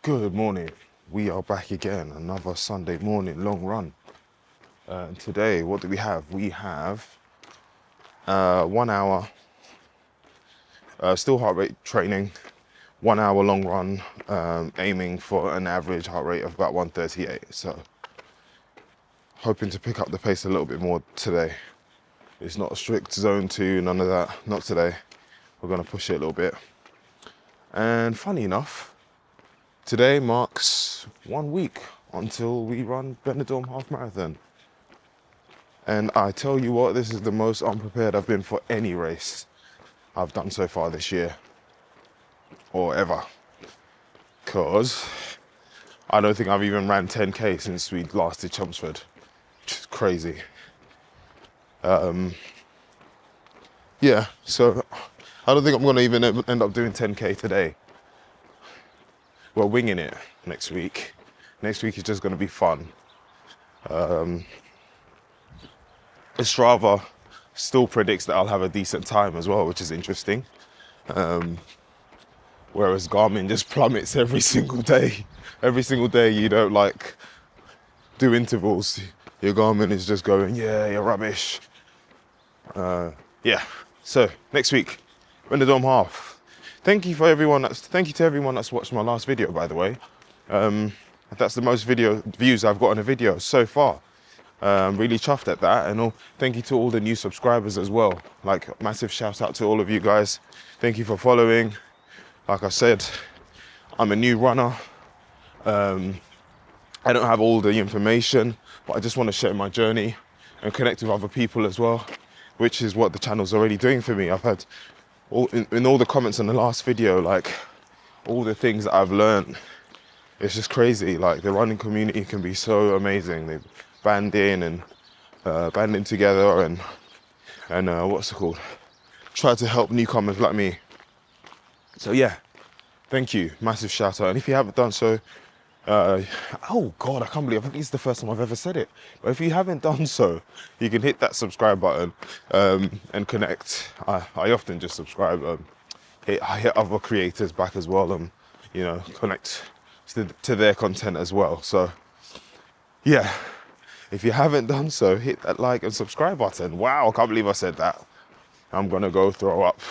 Good morning. We are back again, another Sunday morning long run. Today, what do we have? We have 1 hour, still heart rate training, 1 hour long run, aiming for an average heart rate of about 138. So, hoping to pick up the pace a little bit more today. It's not a strict zone 2, none of that, not today. We're gonna push it a little bit. And funny enough, today marks 1 week until we run Benidorm Half Marathon. And I tell you what, this is the most unprepared I've been for any race I've done so far this year, or ever. Because I don't think I've even ran 10K since we last did Chelmsford, which is crazy. Yeah, so I don't think I'm gonna even end up doing 10K today. We're winging it next week. Next week is just gonna be fun. Strava still predicts that I'll have a decent time as well, which is interesting. Whereas Garmin just plummets every single day. Every single day you don't do intervals, your Garmin is just going, yeah, you're rubbish. Yeah, so next week, Benidorm Half. Thank you to everyone that's watched my last video, by the way. That's the most views I've got on a video so far. Really chuffed at that, and thank you to all the new subscribers as well. Massive shout out to all of you guys. Thank you for following. Like I said, I'm a new runner. I don't have all the information, but I just want to share my journey and connect with other people as well, which is what the channel's already doing for me. I've had in all the comments on the last video, all the things that I've learned. It's just crazy. The running community can be so amazing. They band in together and what's it called? Try to help newcomers like me. So yeah, thank you. Massive shout out. And if you haven't done so, oh God, I can't believe, I think it's the first time I've ever said it. But if you haven't done so, you can hit that subscribe button and connect. I often just subscribe. I hit other creators back as well and, connect to their content as well. So yeah, if you haven't done so, hit that like and subscribe button. Wow, I can't believe I said that. I'm gonna go throw up.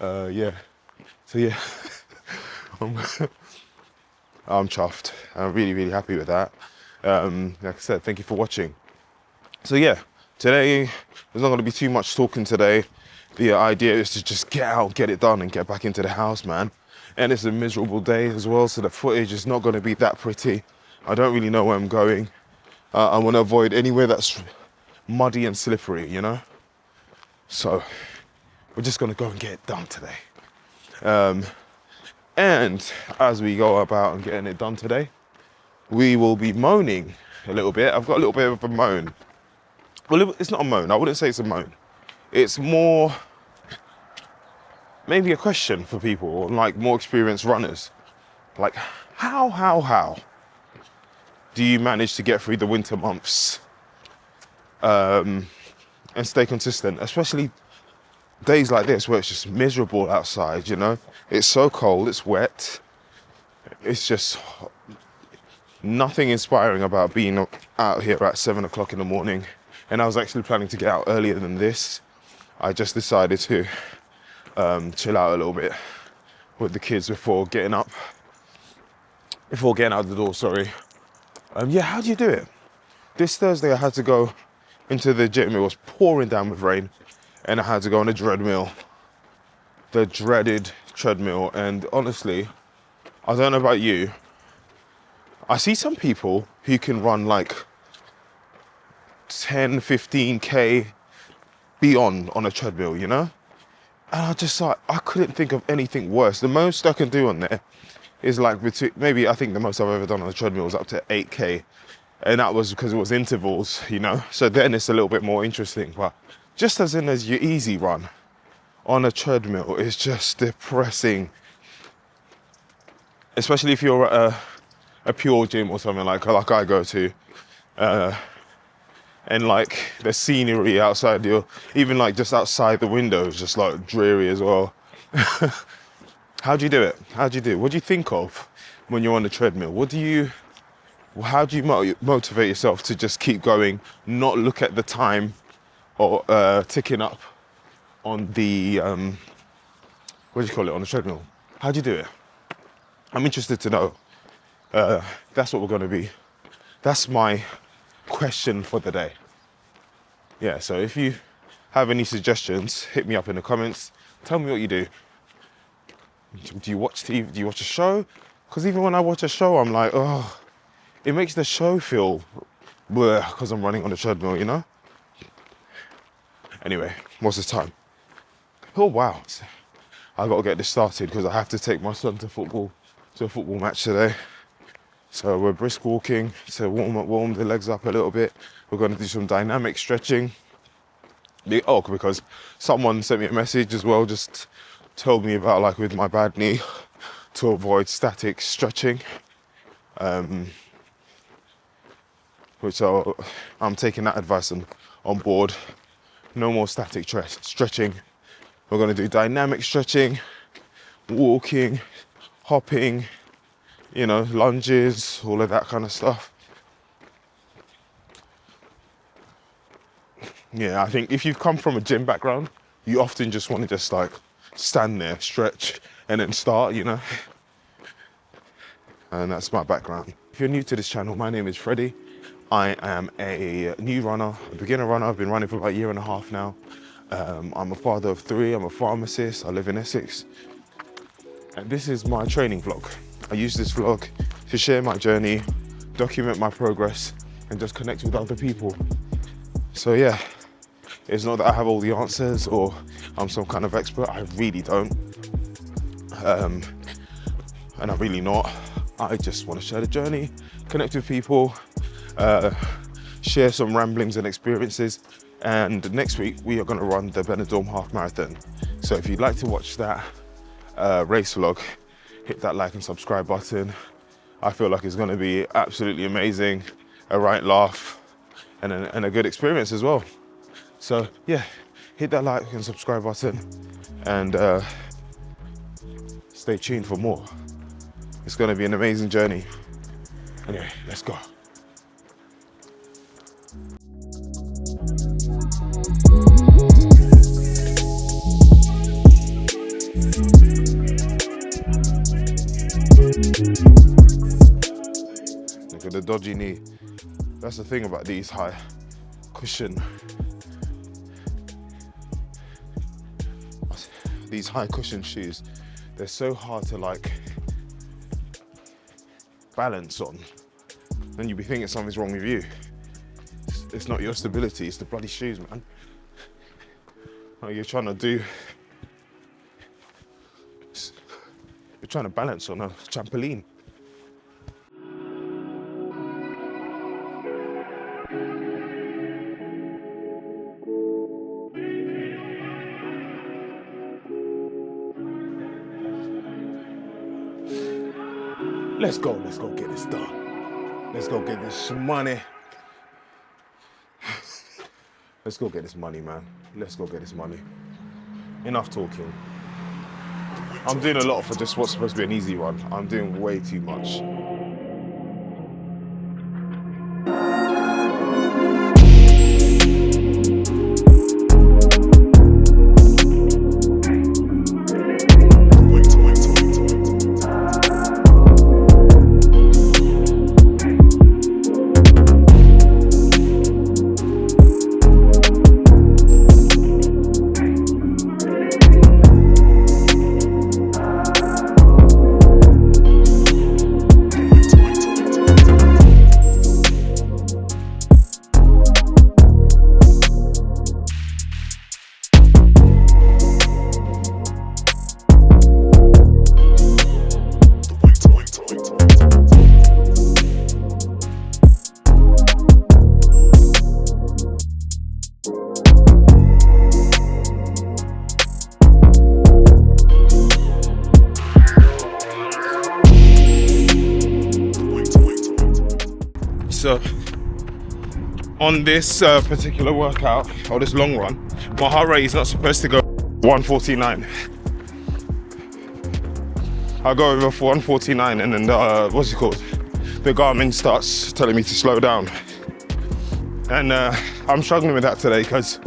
Yeah, so yeah, I'm chuffed. I'm really, really happy with that. Like I said, thank you for watching. So yeah, today, there's not gonna be too much talking today. The idea is to just get out, get it done and get back into the house, man. And it's a miserable day as well, so the footage is not gonna be that pretty. I don't really know where I'm going. I wanna avoid anywhere that's muddy and slippery, So, we're just gonna go and get it done today. And as we go about and getting it done today, we will be moaning a little bit. I've got a little bit of a moan. Well, it's not a moan. I wouldn't say it's a moan. It's more maybe a question for people, or more experienced runners. How do you manage to get through the winter months and stay consistent, especially days like this where it's just miserable outside, It's so cold, it's wet. It's just nothing inspiring about being out here at 7 o'clock in the morning. And I was actually planning to get out earlier than this. I just decided to chill out a little bit with the kids before getting out the door, sorry. Yeah, how do you do it? This Thursday I had to go into the gym. It was pouring down with rain. And I had to go on a treadmill, the dreaded treadmill. And honestly, I don't know about you, I see some people who can run 10, 15K beyond on a treadmill, And I just I couldn't think of anything worse. The most I can do on there is maybe I think the most I've ever done on a treadmill was up to 8K. And that was because it was intervals, So then it's a little bit more interesting. But just as your easy run on a treadmill is just depressing. Especially if you're at a pure gym or something like I go to. And the scenery outside, even just outside the window is just dreary as well. How do you do it? How do you do it? What do you think of when you're on the treadmill? How do you motivate yourself to just keep going, not look at the time or ticking up on the, what do you call it, on the treadmill? How do you do it? I'm interested to know. That's what we're going to be. That's my question for the day. Yeah, so if you have any suggestions, hit me up in the comments. Tell me what you do. Do you watch TV? Do you watch a show? Because even when I watch a show, I'm like, oh, it makes the show feel bleh because I'm running on the treadmill, you know? Anyway, what's the time? Oh, wow. I got to get this started because I have to take my son to a football match today. So we're brisk walking to warm the legs up a little bit. We're going to do some dynamic stretching. Because someone sent me a message as well, just told me about, like, with my bad knee, to avoid static stretching. Which I'm taking that advice on board. No more static stretching. We're going to do dynamic stretching, walking, hopping, you know, lunges, all of that kind of stuff. Yeah, I think if you've come from a gym background, you often just want to just like stand there, stretch, and then start, you know. And that's my background. If you're new to this channel, my name is Freddie. I am a new runner, a beginner runner. I've been running for about a year and a half now. I'm a father of 3, I'm a pharmacist, I live in Essex. And this is my training vlog. I use this vlog to share my journey, document my progress, and just connect with other people. So yeah, it's not that I have all the answers or I'm some kind of expert, I really don't. And I'm really not. I just want to share the journey, connect with people, share some ramblings and experiences. And next week we are going to run the Benidorm Half Marathon. So if you'd like to watch that race vlog, hit that like and subscribe button. I feel like it's going to be absolutely amazing, a right laugh, and a good experience as well. So yeah, hit that like and subscribe button, and stay tuned for more. It's going to be an amazing journey. Anyway, let's go. Look at the dodgy knee. That's the thing about these high cushion shoes. They're so hard to like balance on. Then you'll be thinking something's wrong with you. It's not your stability, it's the bloody shoes, man. Like you're trying to balance on a trampoline. Let's go get this done. Let's go get this money. Let's go get this money, man. Let's go get this money. Enough talking. I'm doing a lot for just what's supposed to be an easy one. I'm doing way too much. So on this particular workout, or this long run, my heart rate is not supposed to go 149. I go over for 149 and then what's it called? The Garmin starts telling me to slow down. And I'm struggling with that today because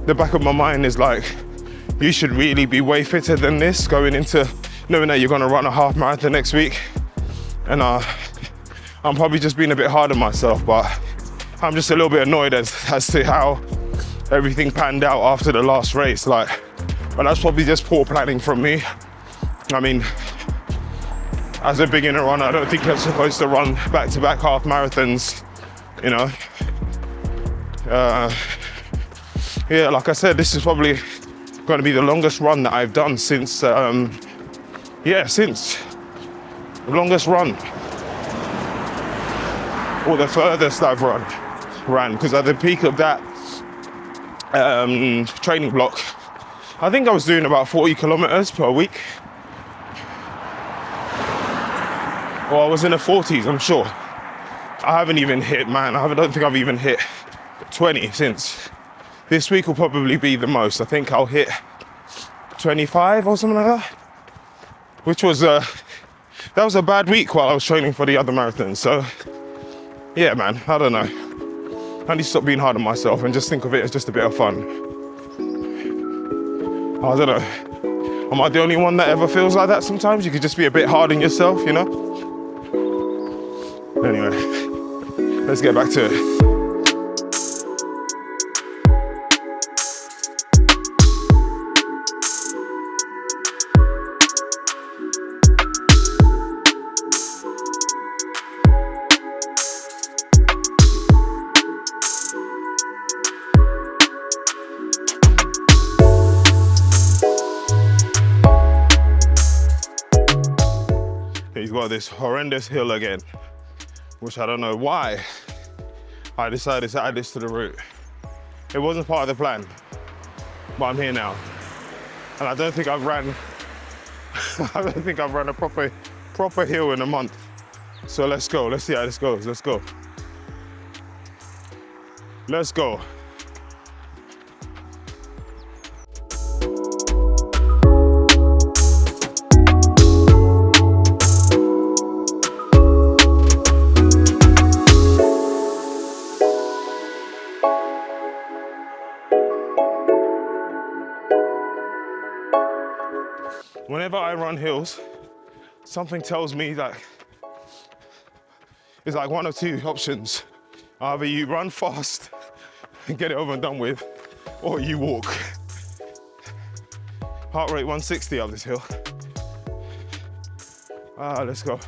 the back of my mind is like, you should really be way fitter than this going into knowing that you're gonna run a half marathon next week. And I'm probably just being a bit hard on myself, but I'm just a little bit annoyed as to how everything panned out after the last race. Like, but that's probably just poor planning from me. I mean, as a beginner runner, I don't think you're supposed to run back-to-back half marathons, you know. Yeah, like I said, this is probably going to be the longest run that I've done since, since the longest run, or the furthest I've ran, because at the peak of that training block, I think I was doing about 40 kilometers per week. Or I was in the 40s, I'm sure. I haven't even hit, man, I don't think I've even hit 20 since. This week will probably be the most. I think I'll hit 25 or something like that. Which was, that was a bad week while I was training for the other marathon. So, yeah, man, I don't know. I need to stop being hard on myself and just think of it as just a bit of fun. I don't know. Am I the only one that ever feels like that sometimes? You could just be a bit hard on yourself, you know? Anyway, let's get back to it. He's got this horrendous hill again, which I don't know why I decided to add this to the route. It wasn't part of the plan, but I'm here now. And I don't think I've ran a proper hill in a month. So let's go, let's see how this goes, let's go. Let's go. Whenever I run hills, something tells me that it's like one of two options. Either you run fast and get it over and done with, or you walk. Heart rate 160 up this hill. Let's go.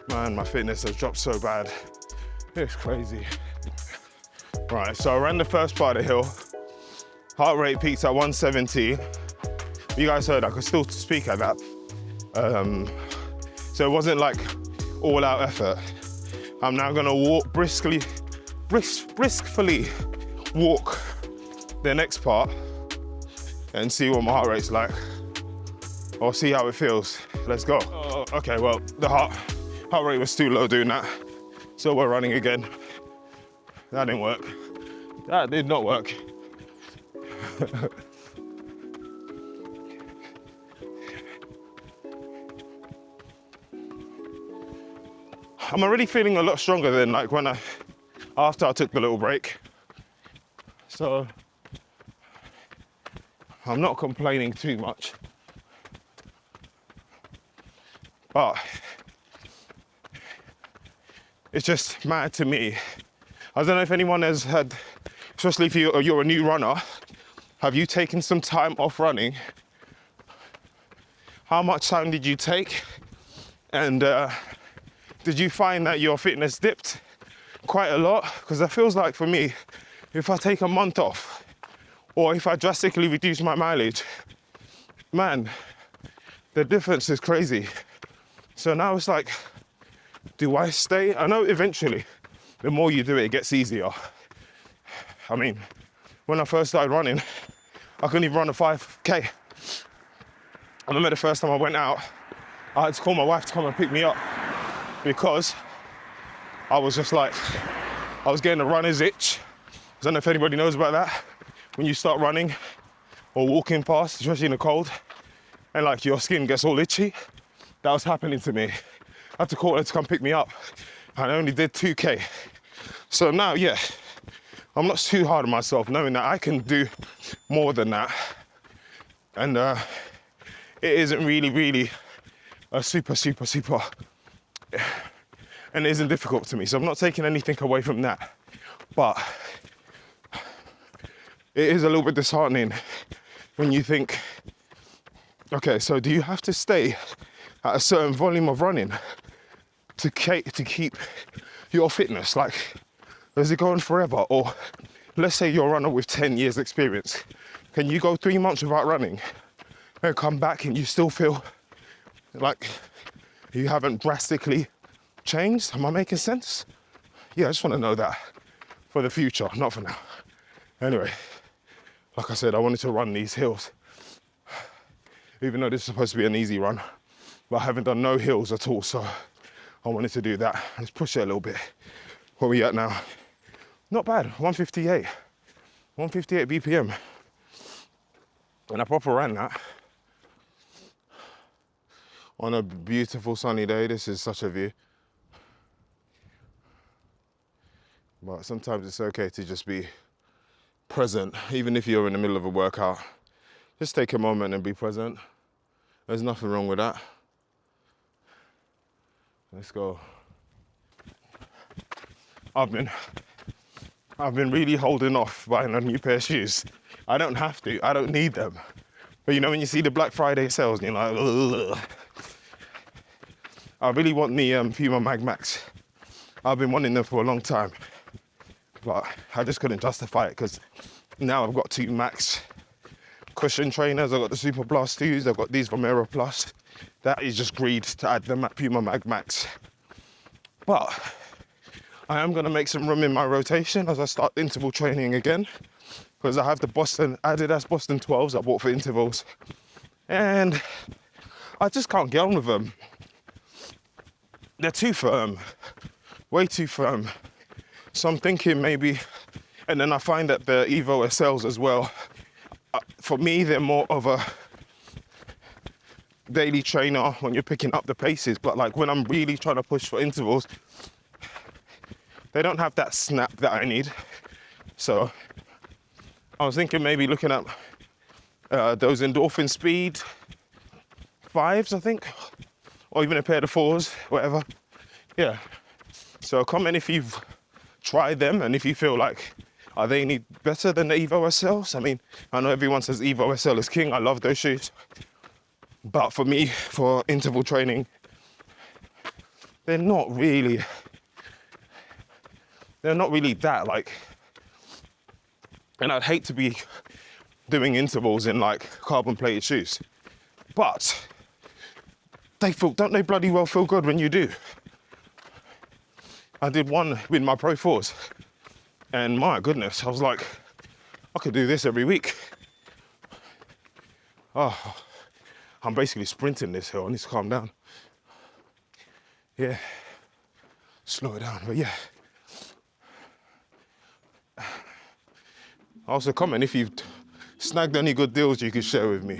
Man, my fitness has dropped so bad. It's crazy. Right, so I ran the first part of the hill. Heart rate peaked at 170. You guys heard I could still speak at that. So it wasn't like all out effort. I'm now gonna walk briskly walk the next part and see what my heart rate's like. Or see how it feels. Let's go. Oh, okay, well, the heart rate was too low doing that. So we're running again. That didn't work. That did not work. I'm already feeling a lot stronger than like after I took the little break. So I'm not complaining too much. But it's just mad to me. I don't know if anyone has had, especially if you're a new runner, have you taken some time off running? How much time did you take? And did you find that your fitness dipped quite a lot? Because it feels like for me, if I take a month off, or if I drastically reduce my mileage, man, the difference is crazy. So now it's like, do I stay? I know eventually, the more you do it, it gets easier. I mean, when I first started running, I couldn't even run a 5K. I remember the first time I went out, I had to call my wife to come and pick me up because I was just like, I was getting a runner's itch. I don't know if anybody knows about that. When you start running or walking past, especially in the cold, and like your skin gets all itchy. That was happening to me. I had to call her to come pick me up, and I only did 2K. So now, yeah, I'm not too hard on myself, knowing that I can do more than that. And it isn't really a super, and it isn't difficult to me. So I'm not taking anything away from that. But it is a little bit disheartening when you think, okay, so do you have to stay at a certain volume of running to keep your fitness? Like, does it go on forever? Or let's say you're a runner with 10 years experience. Can you go 3 months without running and come back and you still feel like you haven't drastically changed? Am I making sense? Yeah, I just want to know that for the future, not for now. Anyway, like I said, I wanted to run these hills, even though this is supposed to be an easy run, but I haven't done no hills at all, so I wanted to do that. Let's push it a little bit. Where are we at now? Not bad, 158 BPM. And I proper ran that on a beautiful sunny day. This is such a view. But sometimes it's okay to just be present, even if you're in the middle of a workout. Just take a moment and be present. There's nothing wrong with that. Let's go. I've been really holding off buying a new pair of shoes. I don't have to, I don't need them. But you know, when you see the Black Friday sales and you're like, ugh. I really want the Puma Mag Max. I've been wanting them for a long time, but I just couldn't justify it because now I've got 2 Max cushion trainers. I've got the Super Blast 2s, I've got these from Aero Plus. That is just greed to add the Puma Mag Max. But I am gonna make some room in my rotation as I start interval training again, because I have the Adidas Boston 12s I bought for intervals, and I just can't get on with them. They're too firm, way too firm. So I'm thinking maybe, and then I find that the Evo SLs as well, for me, they're more of a daily trainer when you're picking up the paces, but like when I'm really trying to push for intervals, they don't have that snap that I need. So I was thinking maybe looking at those Endorphin Speed 5s, I think, or even a pair of 4s, whatever. Yeah. So comment if you've tried them and if you feel like, are they any better than the Evo SLs? I mean, I know everyone says Evo SL is king. I love those shoes. But for me, for interval training, they're not really that, like, and I'd hate to be doing intervals in like carbon plated shoes, but don't they bloody well feel good when you do? I did one with my Pro 4s and my goodness, I was like, I could do this every week. Oh, I'm basically sprinting this hill. I need to calm down. Yeah, slow it down, but yeah. Also comment if you've snagged any good deals you could share with me.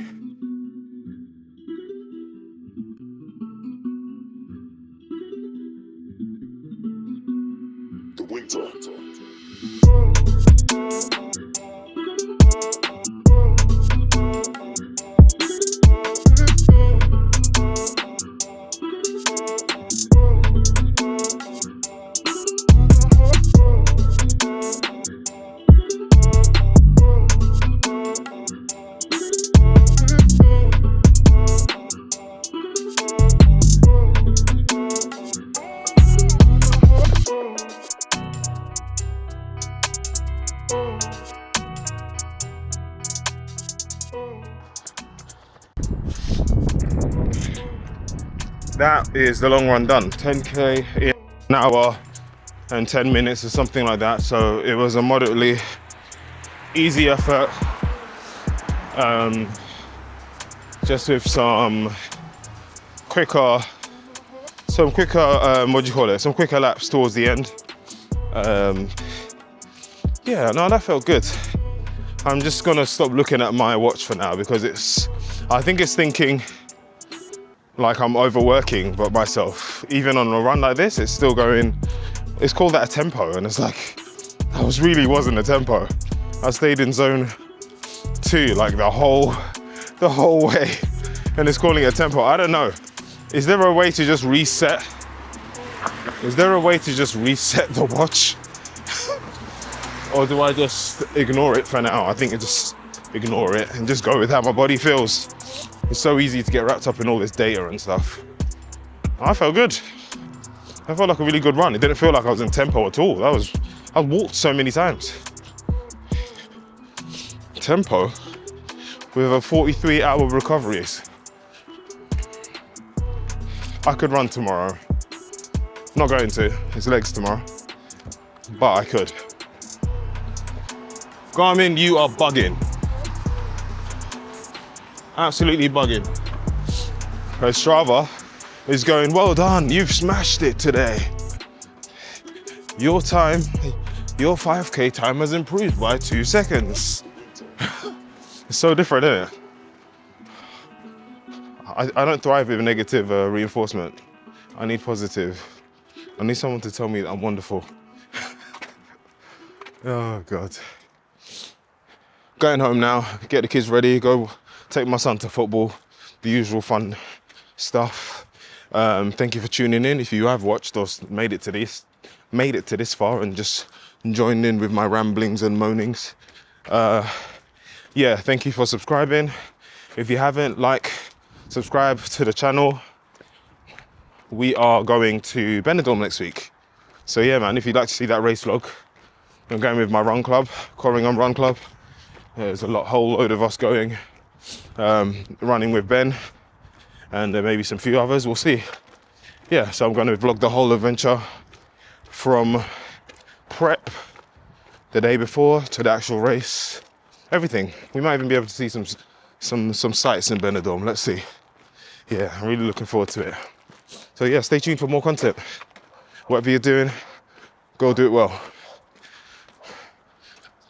The winter. That is the long run done. 10K in an hour and 10 minutes or something like that. So it was a moderately easy effort. Just with some quicker, some quicker laps towards the end. Yeah, no, that felt good. I'm just gonna stop looking at my watch for now because I think it's thinking like I'm overworking but myself. Even on a run like this, it's still going, it's called that a tempo, and it's like, really wasn't a tempo. I stayed in zone 2 like the whole way, and it's calling it a tempo. I don't know. Is there a way to just reset? Is there a way to just reset the watch? Or do I just ignore it for now? I think I just ignore it and just go with how my body feels. It's so easy to get wrapped up in all this data and stuff. I felt good. I felt like a really good run. It didn't feel like I was in tempo at all. I walked so many times. Tempo with a 43-hour recoveries. I could run tomorrow. Not going to, it's legs tomorrow, but I could. Garmin, you are bugging. Absolutely bugging. Strava is going, well done, you've smashed it today. Your time, your 5K time has improved by 2 seconds. It's so different, isn't it? I don't thrive with negative reinforcement. I need positive. I need someone to tell me that I'm wonderful. Oh God. Going home now, get the kids ready, go take my son to football, the usual fun stuff. Thank you for tuning in. If you have watched or made it to this far and just joined in with my ramblings and moanings. Yeah, thank you for subscribing. If you haven't, subscribe to the channel. We are going to Benidorm next week. So yeah, man, if you'd like to see that race vlog, I'm going with my run club, Corringham Run Club. There's a whole load of us going, running with Ben, and there may be some few others, we'll see. Yeah, so I'm going to vlog the whole adventure from prep the day before to the actual race, everything. We might even be able to see some sights in Benidorm, let's see. Yeah, I'm really looking forward to it. So yeah, stay tuned for more content. Whatever you're doing, go do it well.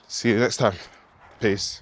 See you next time. Peace.